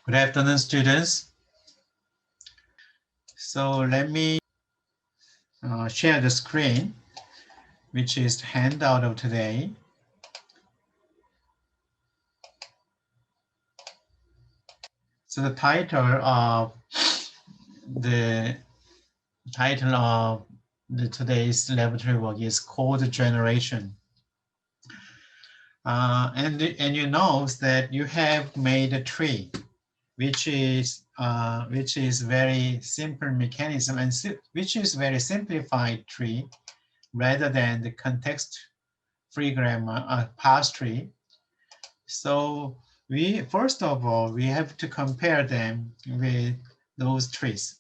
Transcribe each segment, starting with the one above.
Good afternoon, students. So let me share the screen, which is the handout of today. So the the title of today's laboratory work is code generation. And you know that you have made a tree, which is very simple mechanism and which is very simplified tree rather than the context-free grammar parse tree. So first of all, we have to compare them with those trees.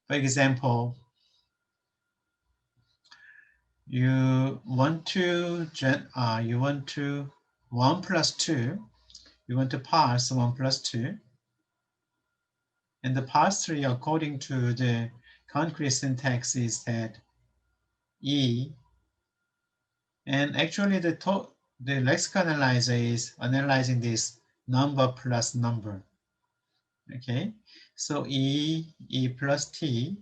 For example, you want to 1 plus 2, you want to parse 1 plus 2, and the parse tree according to the concrete syntax is that E, and actually the lexicon analyzer is analyzing this number plus number. Okay, so E plus T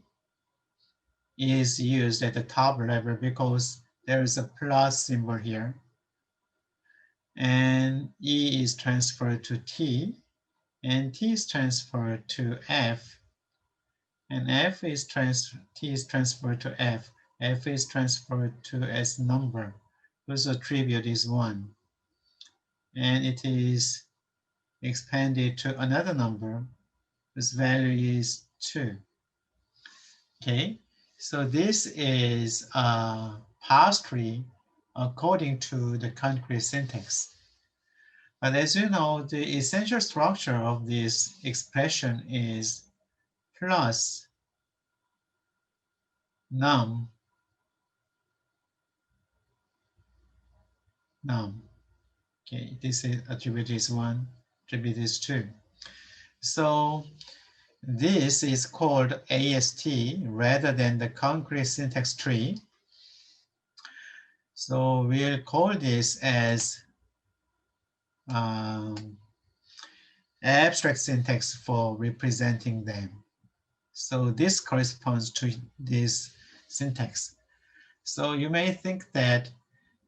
is used at the top level because there is a plus symbol here. And E is transferred to T, and T is transferred to F, and T is transferred to F. F is transferred to S number, whose attribute is 1. And it is expanded to another number whose value is 2. Okay, so this is a parse tree according to the concrete syntax. But as you know, the essential structure of this expression is plus num. Okay, this attribute is 1, attribute is 2. So this is called AST rather than the concrete syntax tree. So we'll call this as abstract syntax for representing them. So this corresponds to this syntax. So you may think that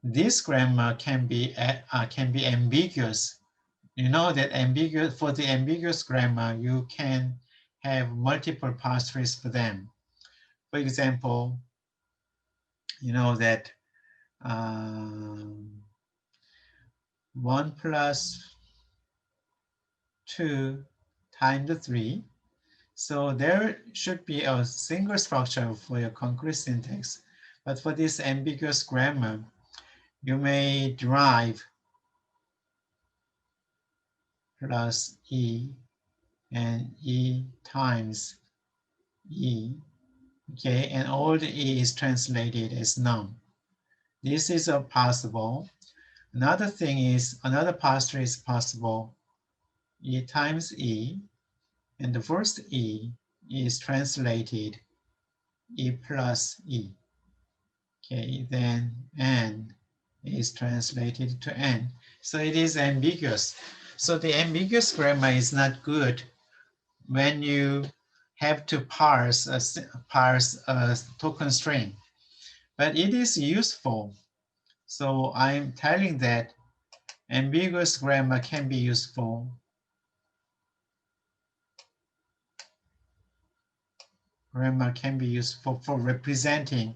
this grammar can be ambiguous. You know that for the ambiguous grammar, you can have multiple parse trees for them. For example, you know that 1 plus 2 times 3. So there should be a single structure for your concrete syntax. But for this ambiguous grammar, you may derive plus E and E times E. Okay, and all the E is translated as num. This is possible. Another parse tree is possible. E times E, and the first E is translated E plus E. Okay, then N is translated to N. So it is ambiguous. So the ambiguous grammar is not good when you have to parse a token string, but it is useful. So I'm telling that ambiguous grammar can be useful. Grammar can be useful for representing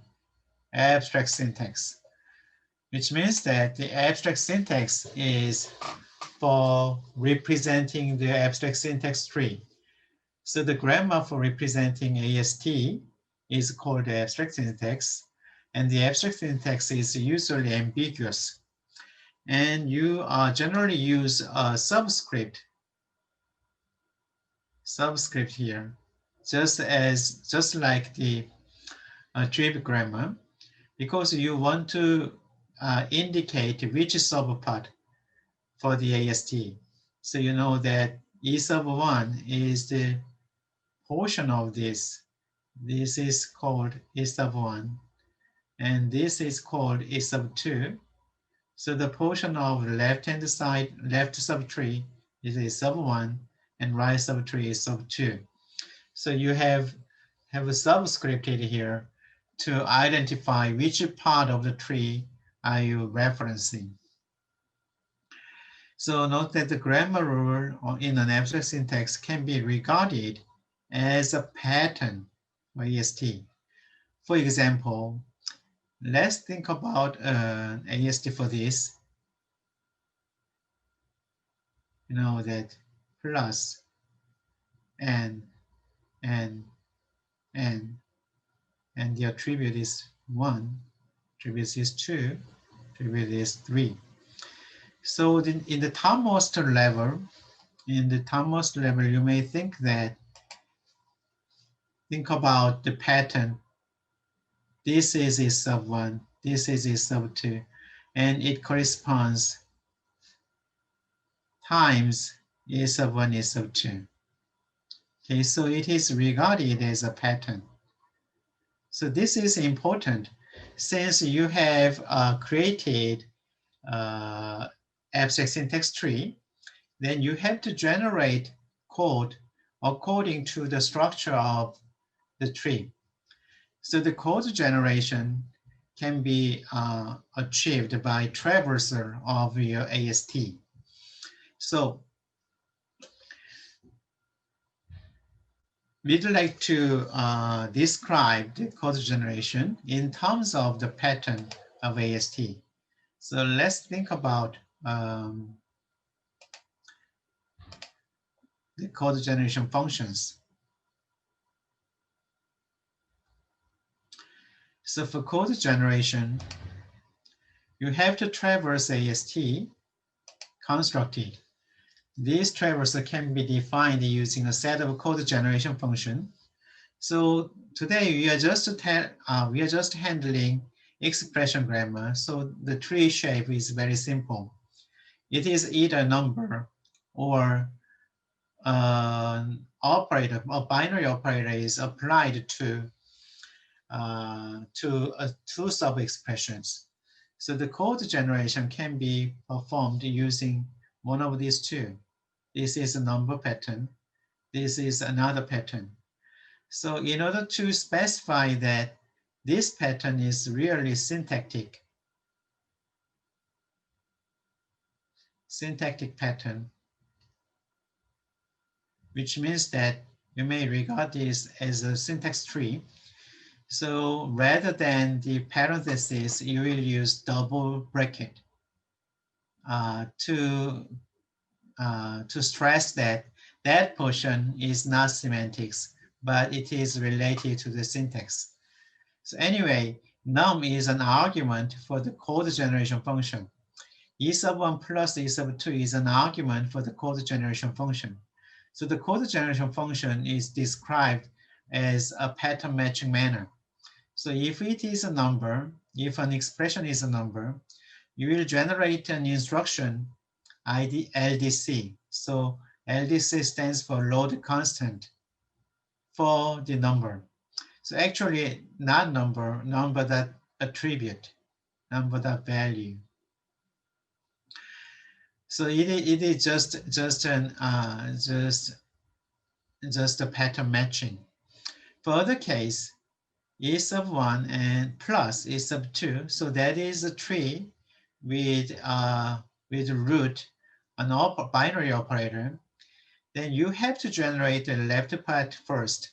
abstract syntax, which means that the abstract syntax is for representing the abstract syntax tree. So the grammar for representing AST is called the abstract syntax, and the abstract syntax is usually ambiguous. And you generally use a subscript here, just like the trib grammar, because you want to indicate which subpart for the AST. So you know that E sub 1 is the portion of this. This is called E sub 1, and this is called E sub 2. So the portion of the left-hand side, left subtree is E sub 1, and right sub 3 is sub 2. So you have a subscripted here to identify which part of the tree are you referencing. So note that the grammar rule in an abstract syntax can be regarded as a pattern by AST. For example, let's think about an AST for this. You know that plus and and the attribute is 1, attribute is 2, attribute is 3. So in the topmost level, you may think about the pattern. This is a sub 1, this is a sub 2, and it corresponds times a sub 1, a sub 2. Okay, so it is regarded as a pattern. So this is important since you have created abstract syntax tree, then you have to generate code according to the structure of the tree. So the code generation can be achieved by traversal of your AST. So we'd like to describe the code generation in terms of the pattern of AST. So let's think about the code generation functions. So for code generation, you have to traverse AST constructed. This traversal can be defined using a set of code generation function. So today we are just handling expression grammar. So the tree shape is very simple. It is either a number or operator, a binary operator is applied to two sub-expressions. So the code generation can be performed using one of these two. This is a number pattern. This is another pattern. So in order to specify that this pattern is really syntactic pattern, which means that you may regard this as a syntax tree. So rather than the parentheses, you will use double bracket to stress that that portion is not semantics, but it is related to the syntax. So anyway, num is an argument for the code generation function. E sub 1 plus E sub 2 is an argument for the code generation function. So the code generation function is described as a pattern matching manner. So if it is a number, if an expression is a number, you will generate an instruction ID LDC. So LDC stands for load constant for the number. So actually not number that attribute, number that value. So it is just a pattern matching. For other case, E sub 1 and plus E sub 2. So that is a tree with root, an binary operator. Then you have to generate the left part first.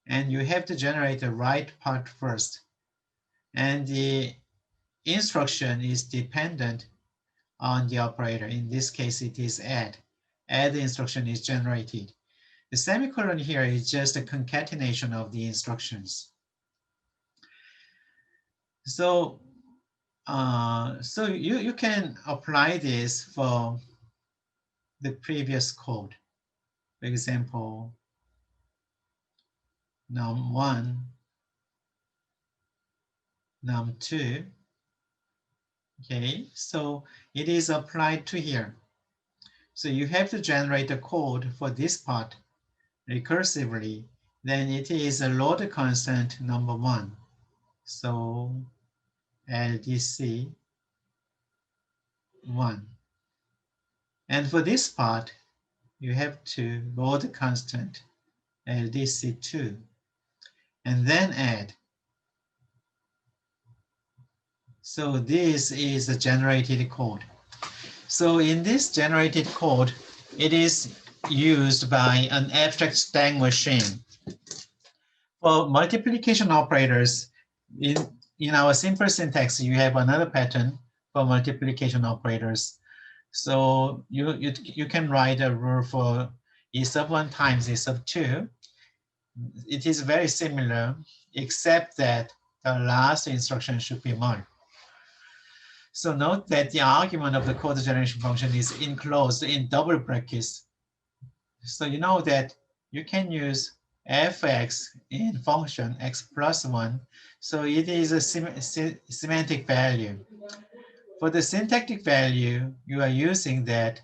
And you have to generate the right part first. And the instruction is dependent on the operator. In this case, it is add. Add instruction is generated. The semicolon here is just a concatenation of the instructions. So, you can apply this for the previous code. For example, num1, num2. Okay, so it is applied to here. So you have to generate the code for this part recursively. Then it is a load constant number 1. So LDC 1. And for this part, you have to load constant LDC2 and then add. So this is the generated code. So in this generated code, it is used by an abstract stack machine. For multiplication operators, in our simple syntax, you have another pattern for multiplication operators. So you can write a rule for e sub 1 times e sub 2. It is very similar, except that the last instruction should be mul. So note that the argument of the code generation function is enclosed in double brackets. So you know that you can use fx in function x plus 1. So it is a semantic value. For the syntactic value, you are using that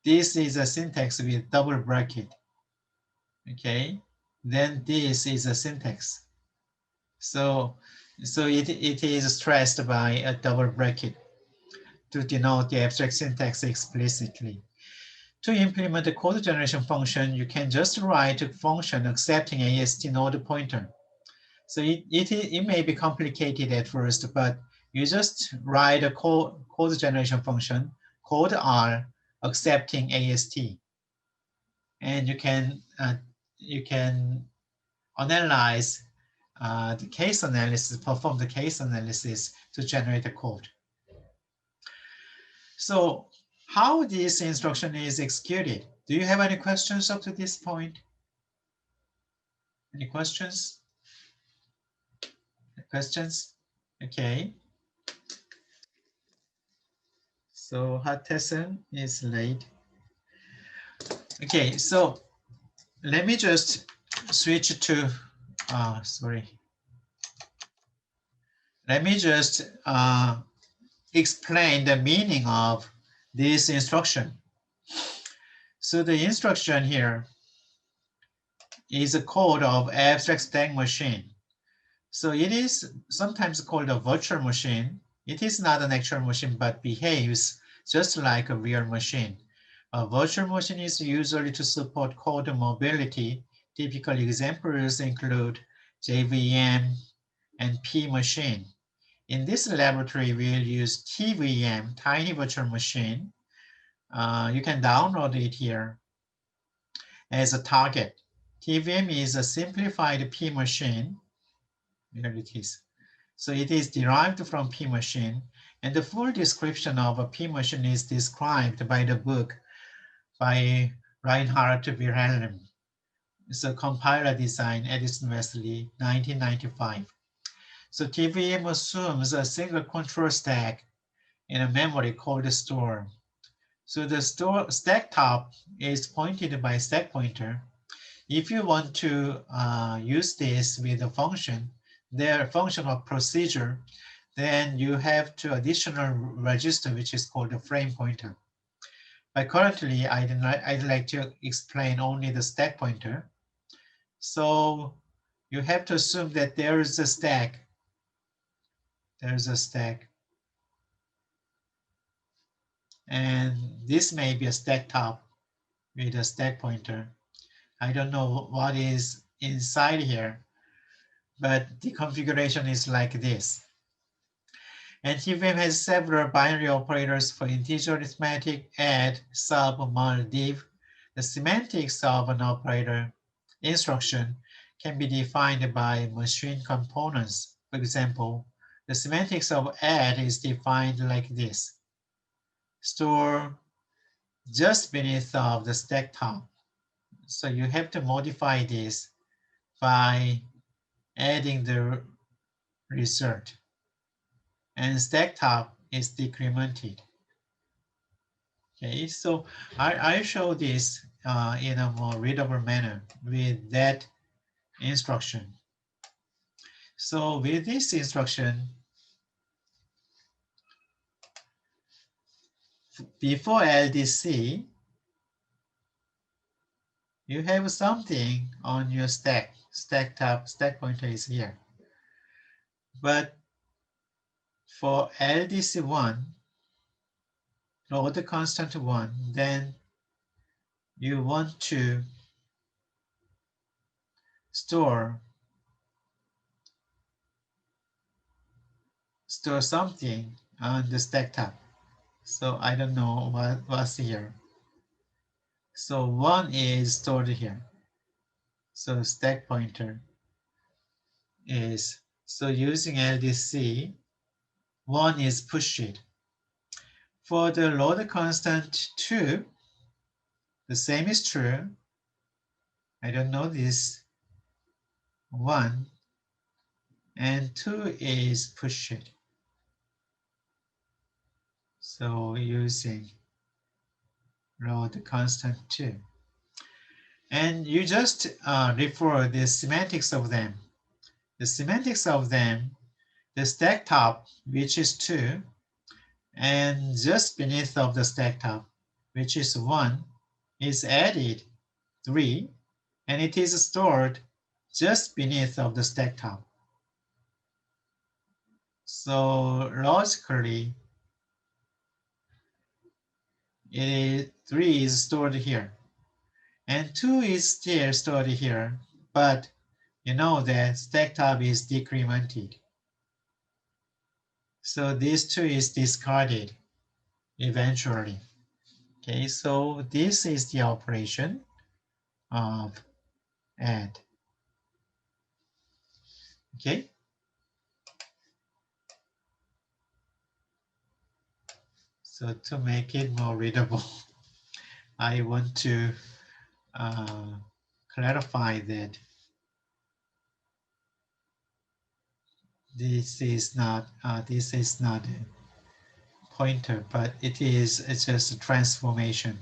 this is a syntax with double bracket. Okay, then this is a syntax. So it is stressed by a double bracket to denote the abstract syntax explicitly. To implement the code generation function, you can just write a function accepting AST node pointer. So it may be complicated at first, but you just write a code generation function, code R, accepting AST. And you can analyze the case analysis, perform the case analysis to generate the code. So how this instruction is executed? Do you have any questions up to this point? Any questions? Questions? Okay. So Hatessen is late. Okay, so let me just switch to, sorry. Let me just explain the meaning of this instruction. So the instruction here is a code of abstract stack machine. So it is sometimes called a virtual machine. It is not an actual machine, but behaves just like a real machine. A virtual machine is usually to support code mobility. Typical examples include JVM and P machine. In this laboratory, we'll use TVM, Tiny Virtual Machine. You can download it here as a target. TVM is a simplified P machine. Here it is. So it is derived from P machine, and the full description of a P machine is described by the book by Reinhard Wilhelm. It's a compiler design, Edison Wesley, 1995. So TVM assumes a single control stack in a memory called the store. So the store stack top is pointed by stack pointer. If you want to use this with a function, their function of procedure, then you have to additional register, which is called the frame pointer. But currently, I'd like to explain only the stack pointer. So you have to assume that there is a stack. There's a stack. And this may be a stack top with a stack pointer. I don't know what is inside here, but the configuration is like this. And TVM has several binary operators for integer arithmetic, add, sub, mul, div. The semantics of an operator instruction can be defined by machine components. For example, the semantics of add is defined like this. Store just beneath of the stack top. So you have to modify this by adding the result. And stack top is decremented. Okay, so I show this in a more readable manner with that instruction. So with this instruction, before LDC, you have something on your stack. Stack top, stack pointer is here. But for LDC1, load the constant 1, then you want to store something on the stack top. So I don't know what's here. So 1 is stored here. So stack pointer is, so using LDC, 1 is pushed. For the load constant 2, the same is true. I don't know this 1 and 2 is pushed. So using load constant 2. And you just refer the semantics of them. The semantics of them, the stack top, which is 2, and just beneath of the stack top, which is 1, is added 3, and it is stored just beneath of the stack top. So logically, 3 is stored here, and 2 is still stored here, but you know that stack top is decremented. So this 2 is discarded eventually. Okay, so this is the operation of add. Okay. So to make it more readable, I want to clarify that this is not a pointer, but it's just a transformation.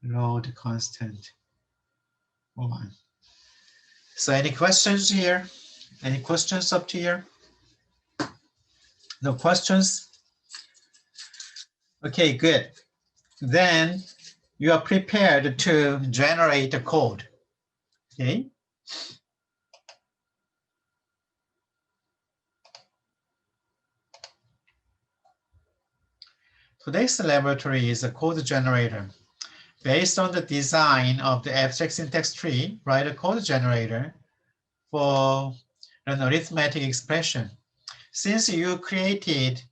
Load constant 1. So any questions here? Any questions up to here? No questions? Okay, good. Then you are prepared to generate a code. Okay. Today's laboratory is a code generator. Based on the design of the abstract syntax tree, write a code generator for an arithmetic expression. Since you created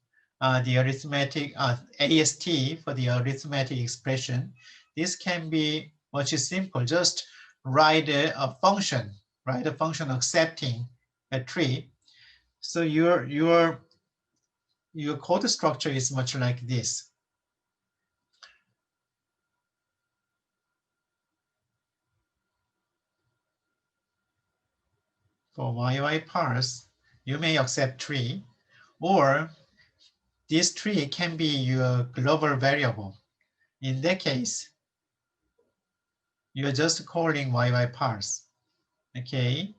the arithmetic AST for the arithmetic expression, this can be much simple. Just write a function, write a function accepting a tree. So your code structure is much like this. For YY parse, you may accept tree, or this tree can be your global variable. In that case, you're just calling YY parse, okay?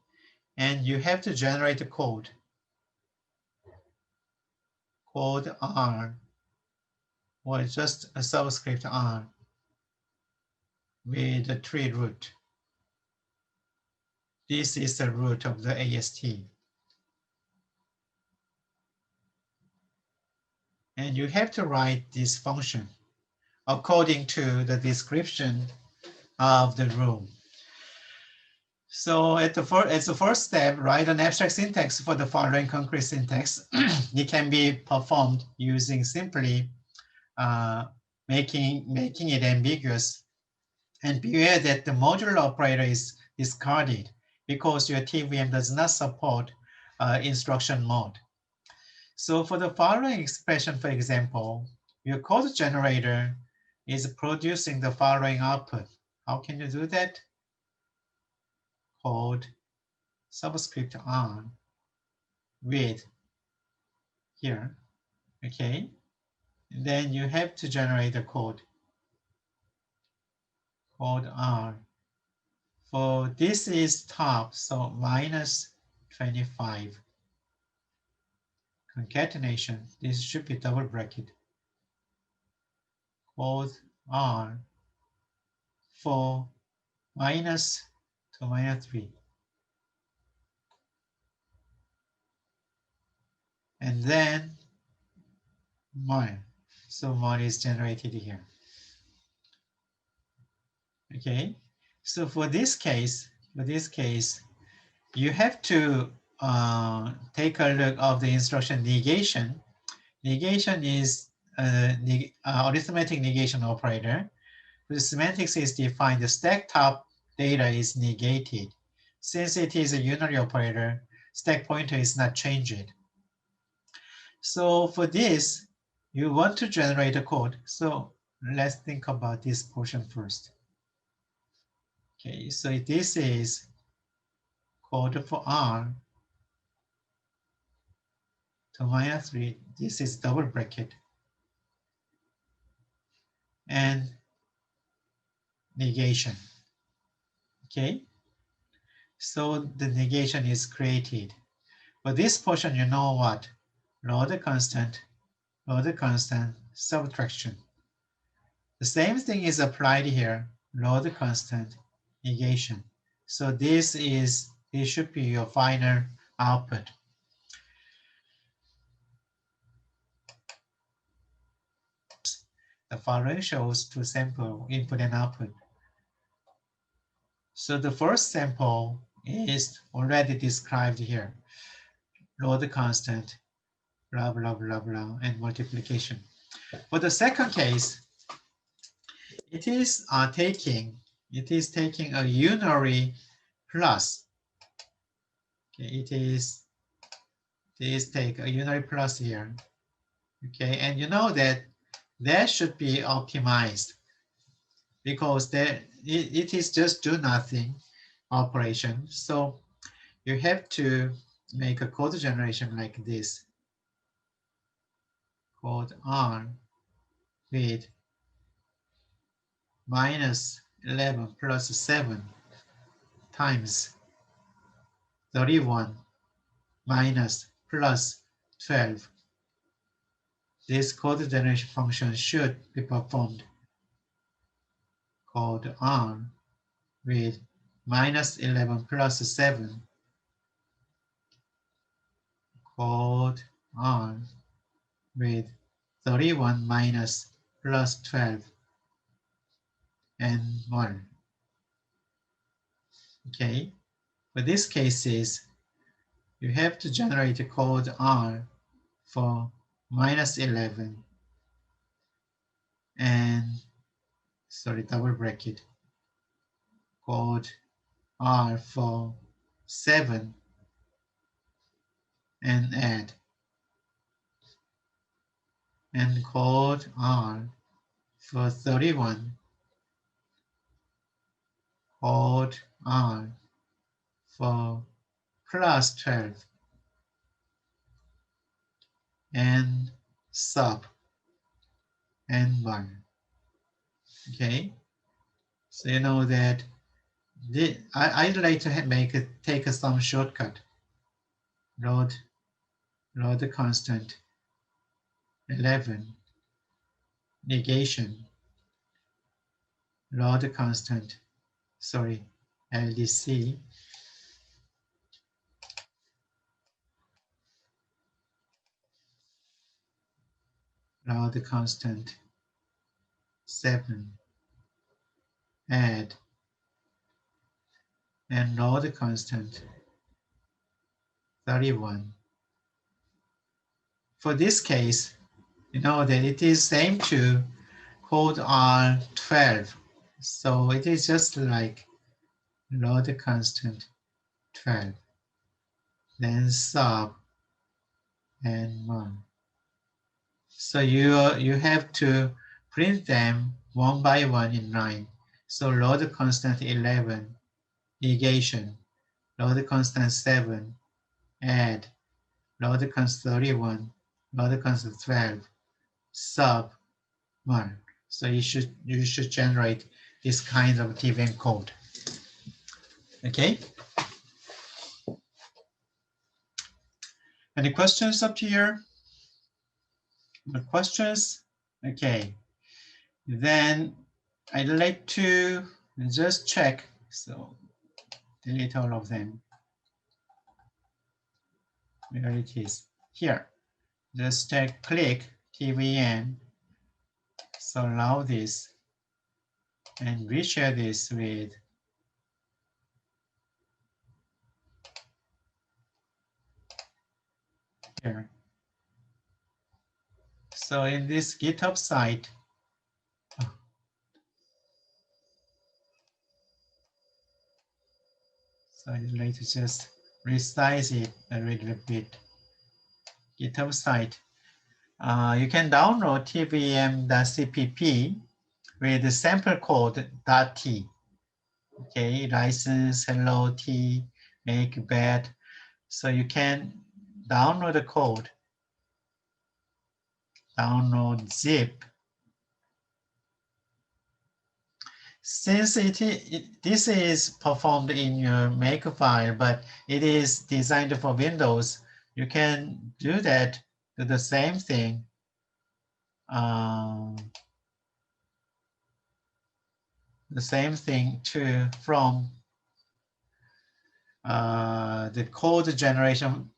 And you have to generate the code R, or just a subscript R with the tree root. This is the root of the AST. And you have to write this function according to the description of the room. So at the first step, write an abstract syntax for the following concrete syntax. It can be performed using simply making it ambiguous. And beware that the modular operator is discarded because your TVM does not support instruction mode. So for the following expression, for example, your code generator is producing the following output. How can you do that? Code subscript on with here, okay? And then you have to generate the code R. For this is top, so minus 25. Concatenation, this should be double bracket. Code R for minus to minus 3. And then mod. So mod is generated here. Okay, so for this case, you have to take a look of the instruction negation. Negation is arithmetic negation operator. The semantics is defined. The stack top data is negated. Since it is a unary operator, stack pointer is not changed. So for this, you want to generate a code. So let's think about this portion first. Okay, so this is code for R to -3. This is double bracket. And negation. Okay, so the negation is created. For this portion, you know what? Load constant, subtraction. The same thing is applied here, load constant, negation. So this should be your final output. The following shows two sample input and output. So the first sample is already described here. Load constant, blah, blah, blah, blah, and multiplication. For the second case, it is taking a unary plus. Okay, it is take a unary plus here. Okay, and you know that should be optimized because it is just do nothing operation. So you have to make a code generation like this. Code on with -11 plus 7 times 31 minus plus 12. This code generation function should be performed. Code on with -11 plus 7. Code on with 31 minus plus 12 and 1. Okay, for these cases, you have to generate a code R for -11 and, double bracket, code R for 7 and add, and code R for 31, code R for plus 12, and sub and 1. Okay, so you know that I'd like to take some shortcut. Load the constant 11, negation, load the constant, LDC, load the constant 7, add, and load the constant 31. For this case, you know that it is same to code on 12. So it is just like load the constant 12, then sub and 1. So you have to print them one by one in line. So load constant 11, negation, load constant 7, add, load constant 31, load constant 12, sub 1. So you should generate this kind of TVM code. Okay. Any questions up here? No questions? Okay. Then I'd like to just check. So delete all of them. Where it is? Here. Just click TVM. So now this. and reshare this with here. So in this GitHub site, so I'd like to just resize it a little bit. GitHub site. You can download tvm.cpp with the sample code .t. Okay, license, hello, t, make, bad. So you can download the code, download zip. Since this is performed in your Makefile, but it is designed for Windows, you can do that, do the same thing. The same thing too from the code generation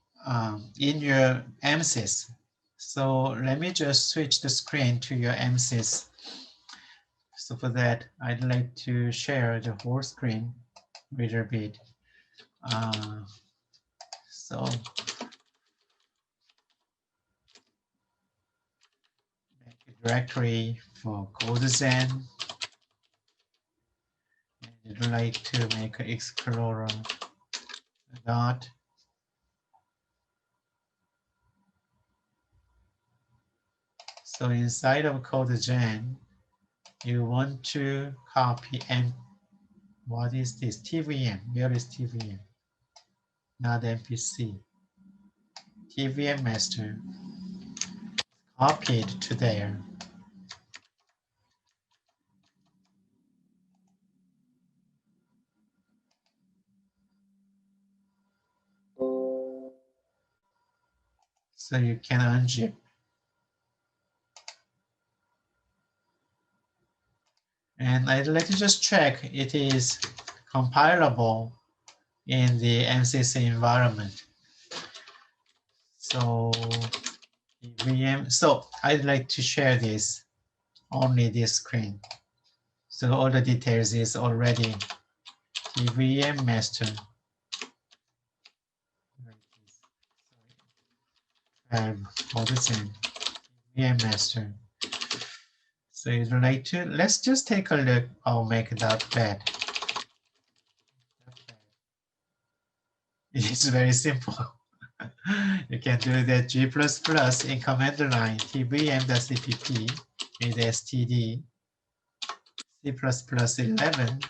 in your MSys. So let me just switch the screen to your MSys. So for that, I'd like to share the whole screen a little bit. So make a directory for CodeZen. And I'd like to make an Explorer dot. So inside of CodeGen, you want to copy and what is this? TVM. Where is TVM? Not MPC. TVM master. Copy it to there. So you can unzip. And I'd like to just check it is compilable in the MCC environment. So VM, so I'd like to share this, only this screen. So all the details is already TVM master. All the same, TVM master. So you'd like to, let's just take a look. I'll make that bad. It's very simple. You can do that G++ in command line tvm.cpp with std C++11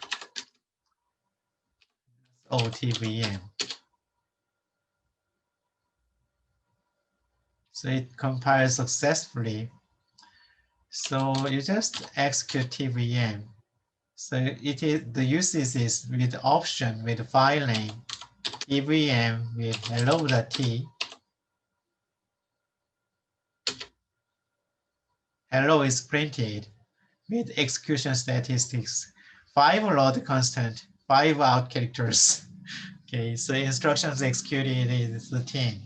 OTVM. So it compiles successfully. So you just execute tvm. So it is the usage is with option with file name tvm with hello.t. Hello is printed with execution statistics, 5 load constant, 5 out characters. Okay, so instructions executed is 13.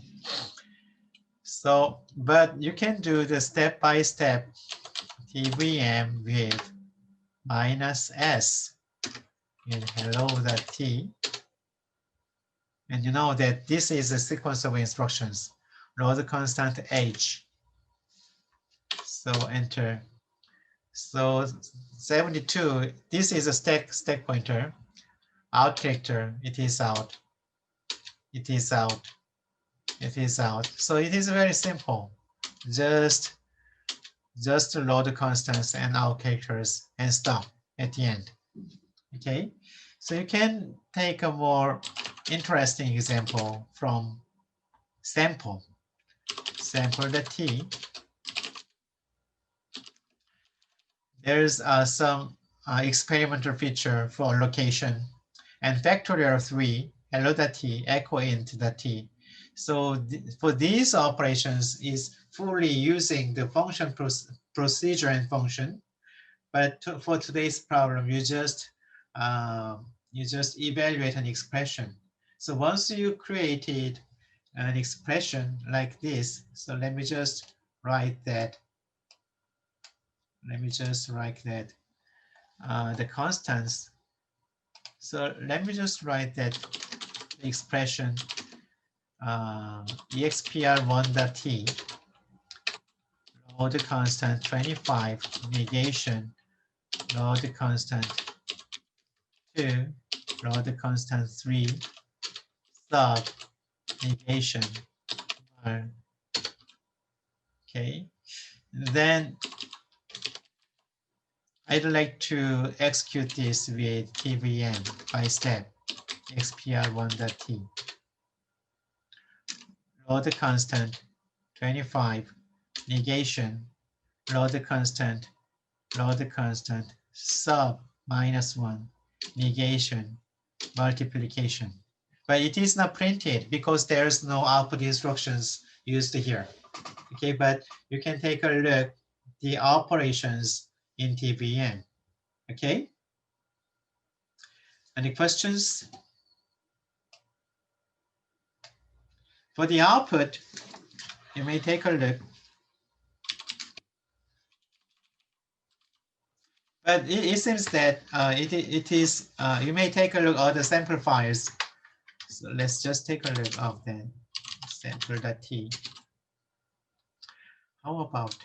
So, but you can do the step-by-step tvm with -s and hello.t. And you know that this is a sequence of instructions. Load constant h. So enter. So 72, this is a stack pointer. Out character, it is out. It is out. It is out. So it is very simple. Just load constants and out characters and stop at the end. Okay, so you can take a more interesting example from sample. Sample.t. There's some experimental feature for location and factorial 3, hello.t, echo int.t. So for these operations is fully using the function procedure and function. But for today's problem, you just evaluate an expression. So once you created an expression like this, so let me just write that. Let me just write that. the constants. So let me just write that expression expr1.t load constant 25 negation load constant 2 load constant 3 sub negation. Okay, then I'd like to execute this with tvm by step expr1.t load constant 25 negation load constant sub -1 negation multiplication. But it is not printed because there's no output instructions used here. Okay, but you can take a look the operations in tvm. Okay, any questions? For the output, you may take a look. But it seems that it is, you may take a look at the sample files. So let's just take a look of them. Sample.t. How about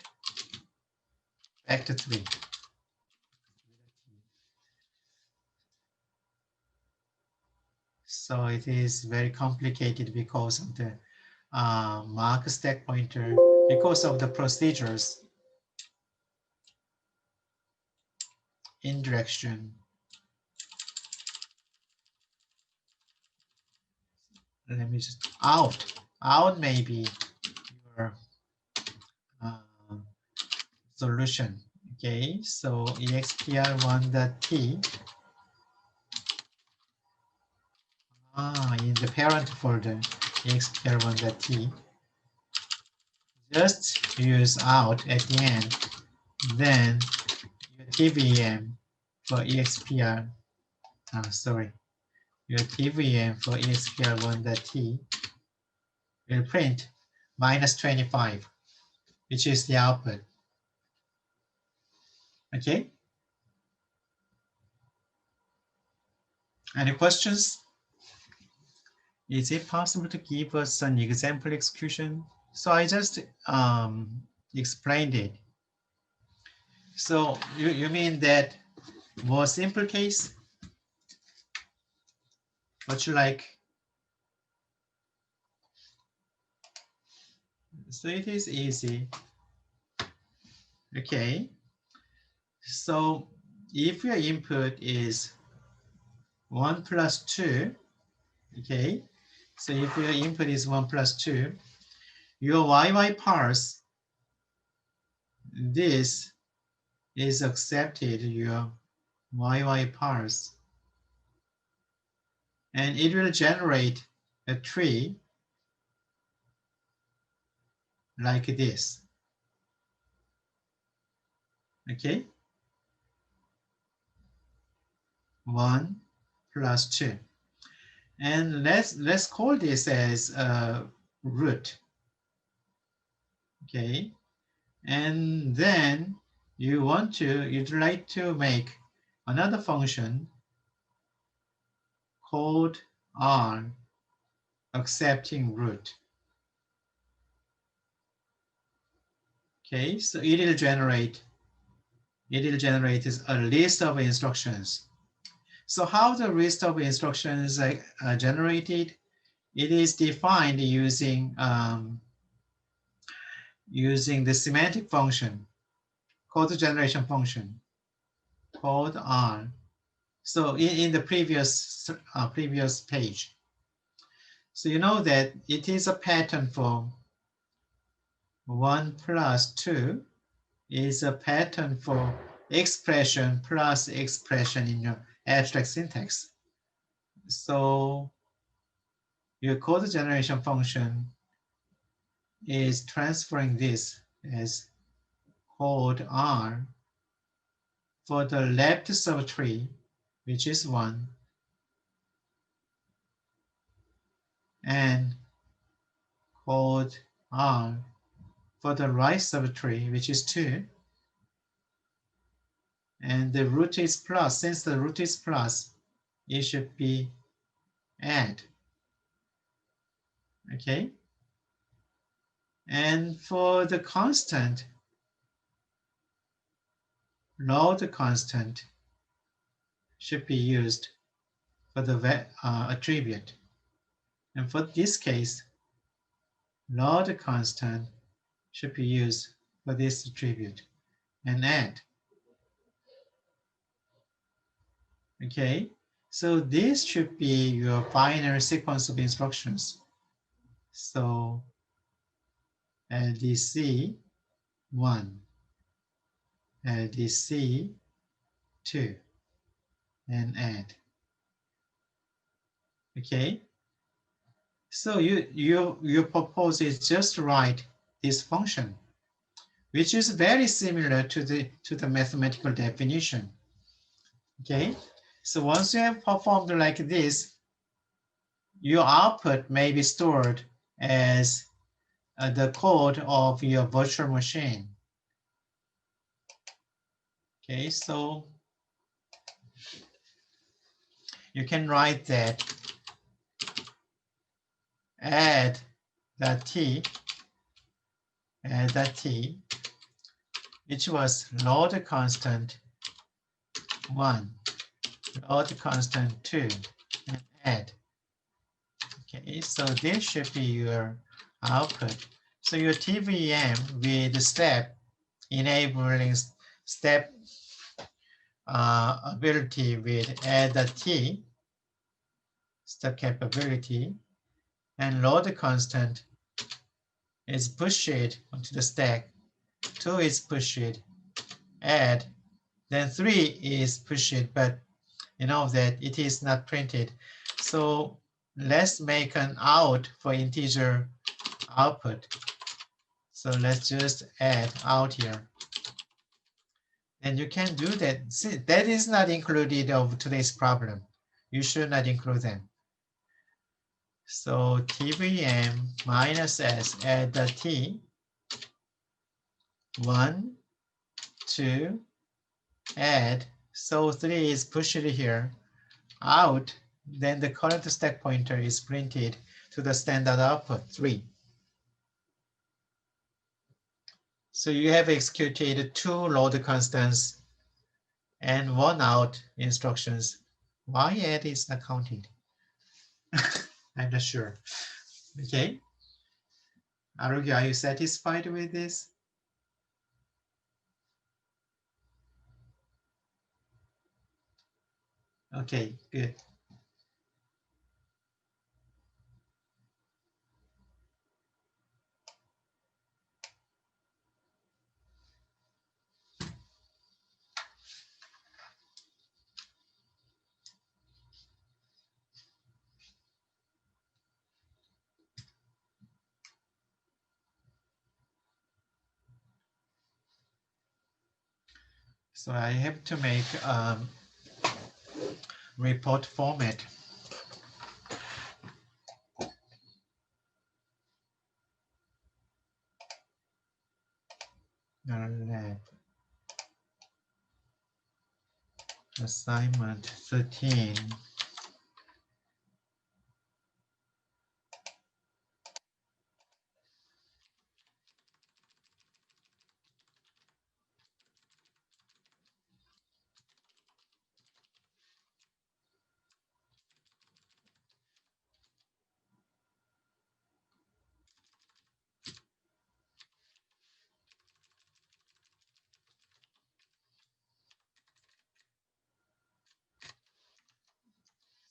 vector 3? So it is very complicated because of the mark stack pointer, because of the procedures, indirection. Let me just out maybe your solution. Okay, so expr1.t in the parent folder, expr1.t, just use out at the end, then your tvm for expr, your tvm for expr1.t will print -25, which is the output. Okay? Any questions? Is it possible to give us an example execution? So I just explained it. So you mean that more simple case? What you like? So it is easy. Okay. So if your input is 1 plus 2, okay, so if your input is 1 plus 2, your YY parse, this is accepted, your YY parse, and it will generate a tree like this. Okay, 1 plus 2. And let's call this as a root. Okay, and then you'd like to make another function called R accepting root. Okay, so it will generate a list of instructions. So how the list of instructions are generated? It is defined using the semantic function, code generation function, called R. So in the previous page. So you know that it is a pattern for 1 plus 2 is a pattern for expression plus expression in your abstract syntax. So your code generation function is transferring this as code R for the left subtree, which is 1, and code R for the right subtree, which is 2. And the root is plus. Since the root is plus, it should be add. Okay? And for the constant, load constant should be used for the attribute. And for this case, load constant should be used for this attribute and add. Okay, so this should be your binary sequence of instructions. So LDC 1, LDC 2, and add. Okay, so you propose is just write this function, which is very similar to the mathematical definition. Okay, so once you have performed like this, your output may be stored as the code of your virtual machine. Okay, so you can write that add that t, which was load constant 1, load constant 2, and add. Okay, so this should be your output. So your TVM with step enabling step ability with add the t, step capability, and load constant is pushed onto the stack. 2 is pushed, add, then 3 is pushed, but you know that it is not printed. So let's make an out for integer output. So let's just add out here. And you can do that. See, that is not included of today's problem. You should not include them. So tvm minus s, add the t, 1, 2, add. So 3 is pushed here, out, then the current stack pointer is printed to the standard output 3. So you have executed 2 load constants and 1 out instructions. Why add is not counted? I'm not sure. Okay. Arugi, are you satisfied with this? Okay, good. So I have to make report format. Lab assignment 13.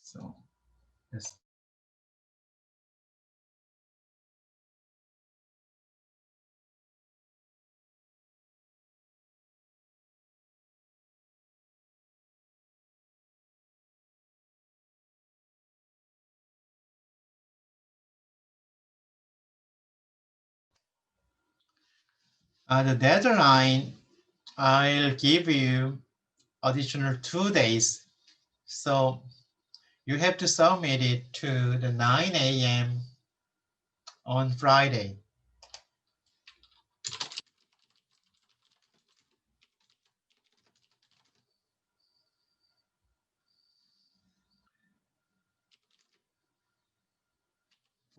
So yes. The deadline, I'll give you additional 2 days. So you have to submit it to the 9 a.m. on Friday.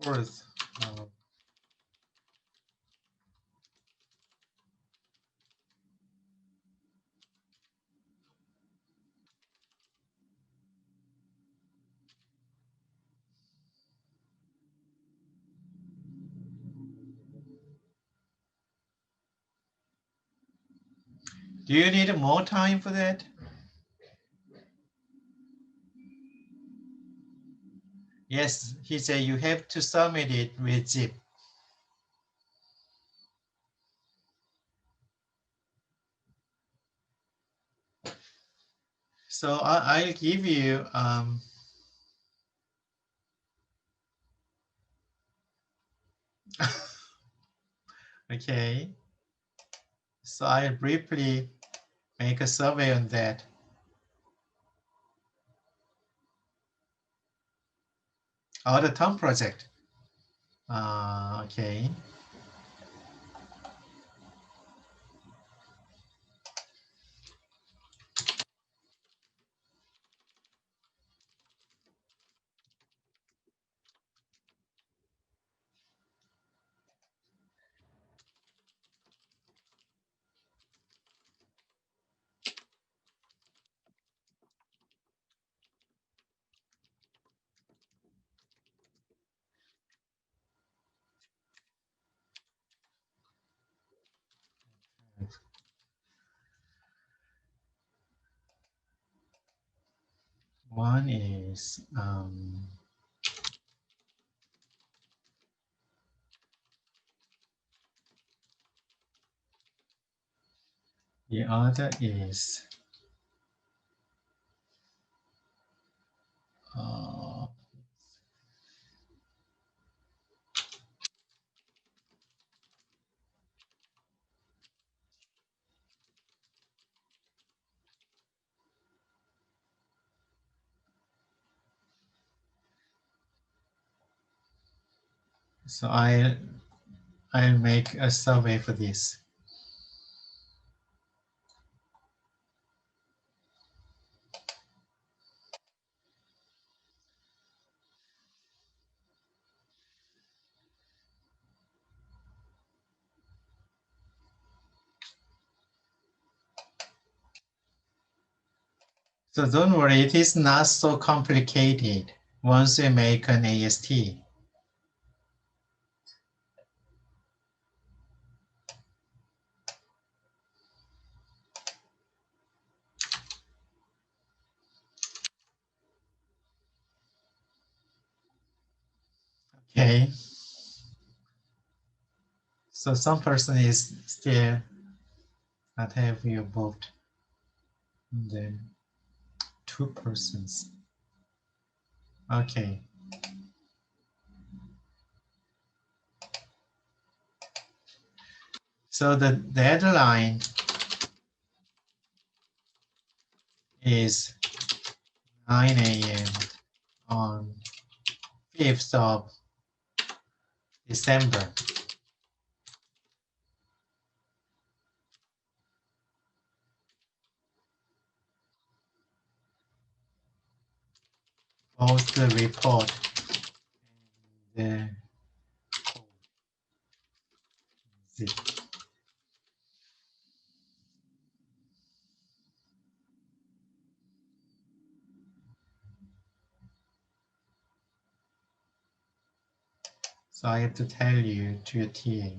Fourth, do you need more time for that? Yes, he said you have to submit it with zip. So I'll give you okay. So I'll briefly make a survey on that. Oh, the Tom project. Okay. One is the other is so I'll make a survey for this. So don't worry, it is not so complicated once you make an AST. Okay. So some person is still not have you booked. And then 2 persons. Okay. So the deadline is 9 a.m. on 5th of December. Post the report. The zip. So I have to tell you to your TA.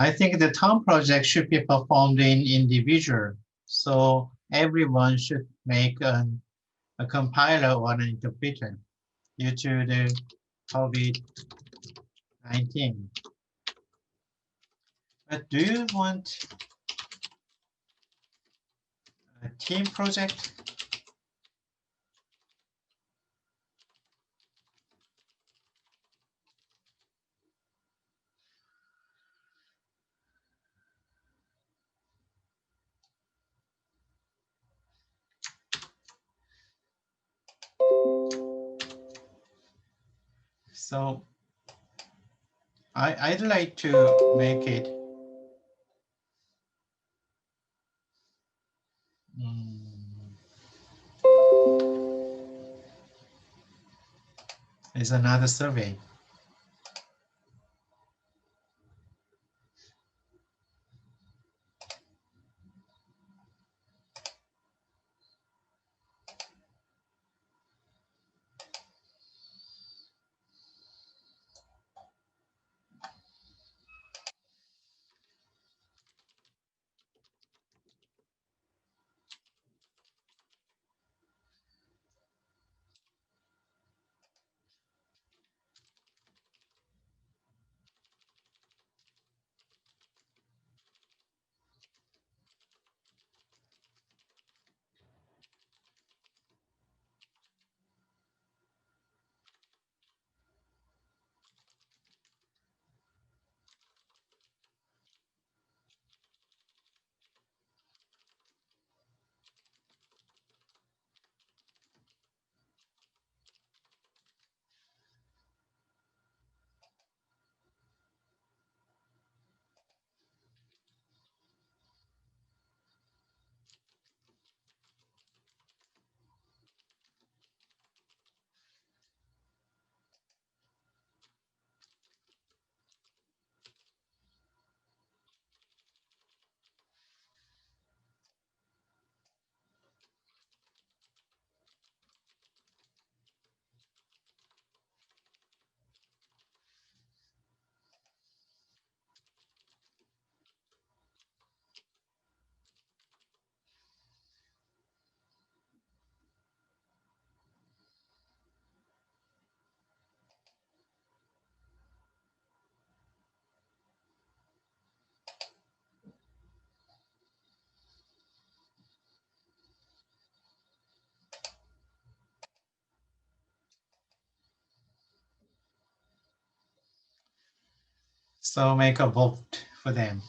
I think the town project should be performed in individual. So everyone should make a compiler or an interpreter due to the COVID-19. But do you want a team project? So I'd like to make it is another survey. So make a vote for them.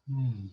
Hmm.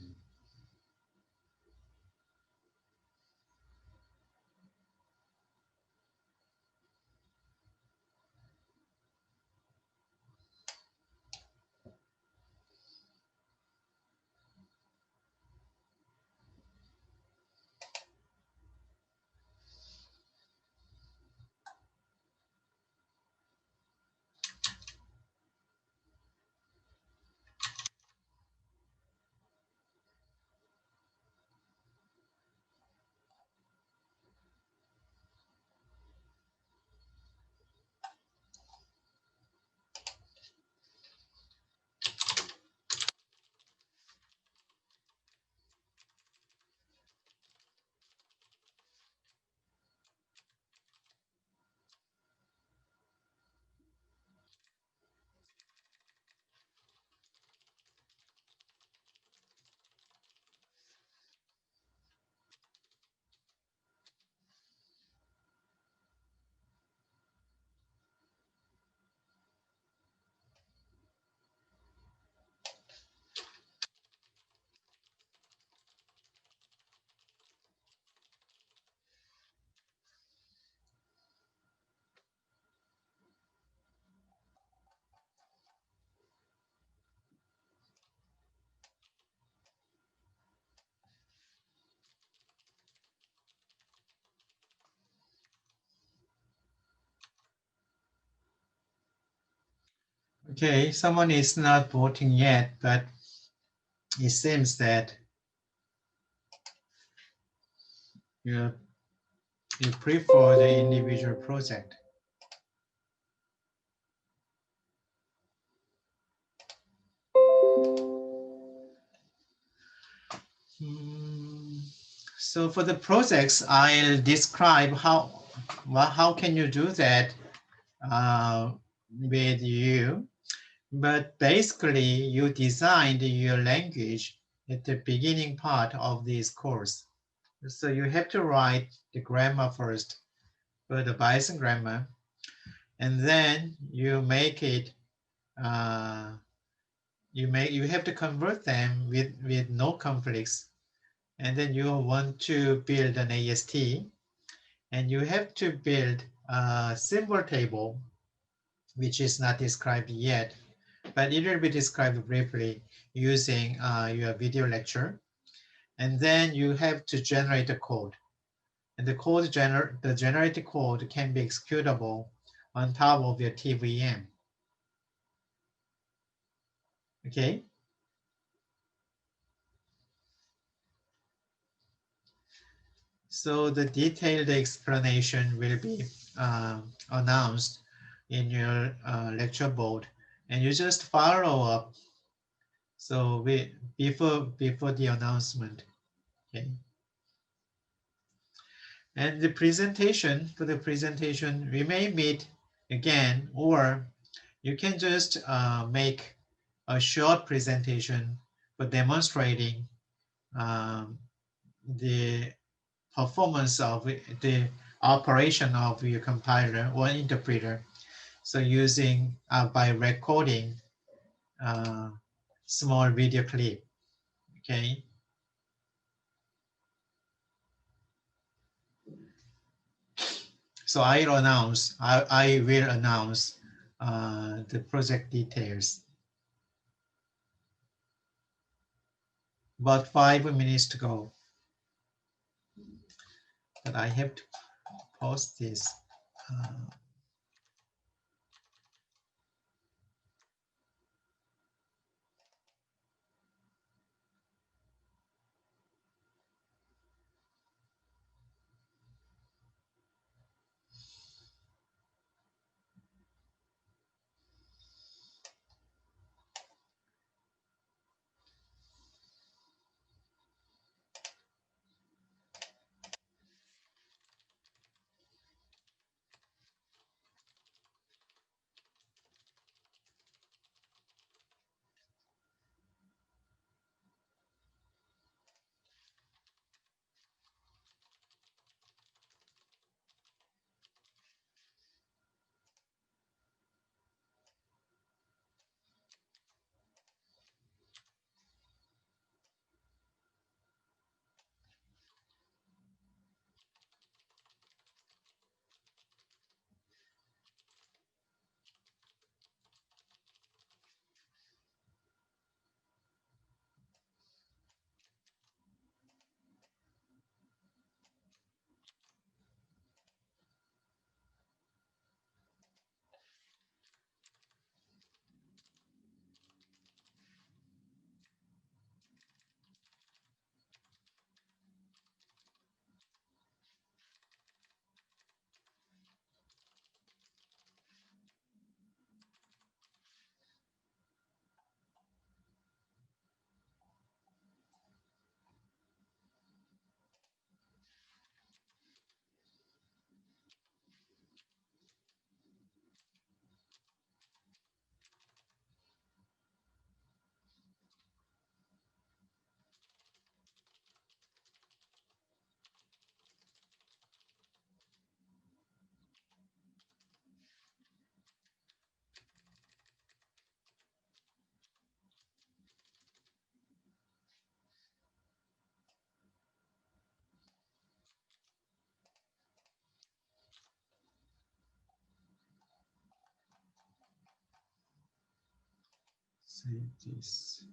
Okay, someone is not voting yet, but it seems that you, you prefer the individual project. So for the projects, I'll describe how can you do that with you. But basically, you designed your language at the beginning part of this course. So you have to write the grammar first for the Bison grammar, and then you make it. You have to convert them with no conflicts, and then you want to build an AST, and you have to build a symbol table, which is not described yet, but it will be described briefly using your video lecture. And then you have to generate a code. And the generated code can be executable on top of your TVM. Okay? So the detailed explanation will be announced in your lecture board, and you just follow up. So before the announcement, okay. And for the presentation, we may meet again, or you can just make a short presentation for demonstrating um, the performance of the operation of your compiler or interpreter. So using by recording small video clip, okay? So I will announce the project details. About 5 minutes to go. But I have to post this. Save this.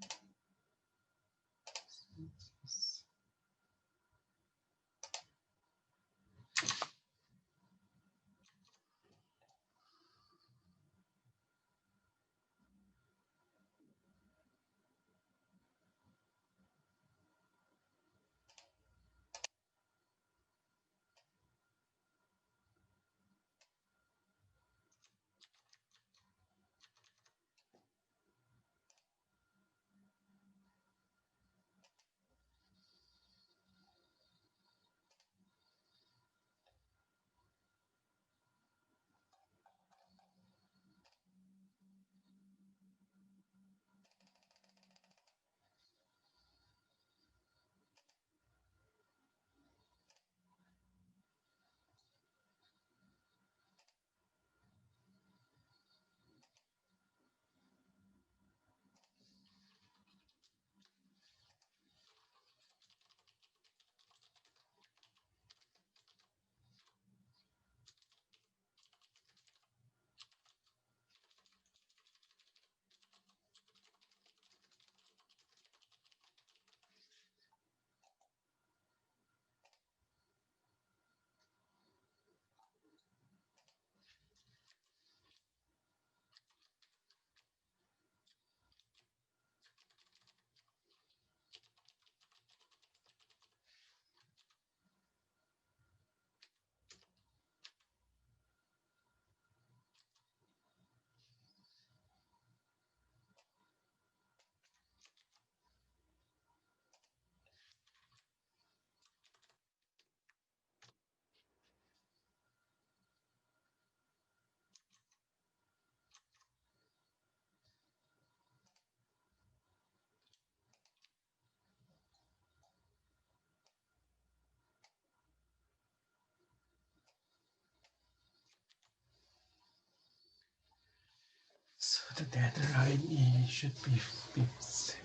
The deadline should be fixed.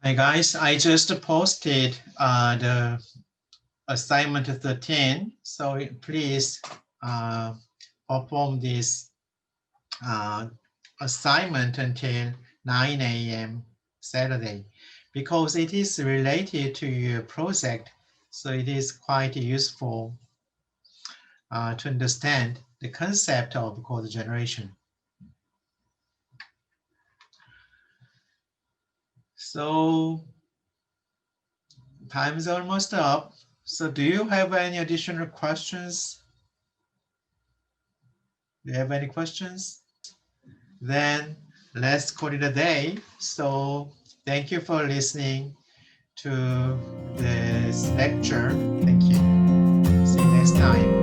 Hi guys, I just posted the assignment 13, so please perform this assignment until 9 a.m. Saturday, because it is related to your project, so it is quite useful to understand the concept of code generation. So time is almost up. So do you have any additional questions? Do you have any questions? Then let's call it a day. So thank you for listening to this lecture. Thank you. See you next time.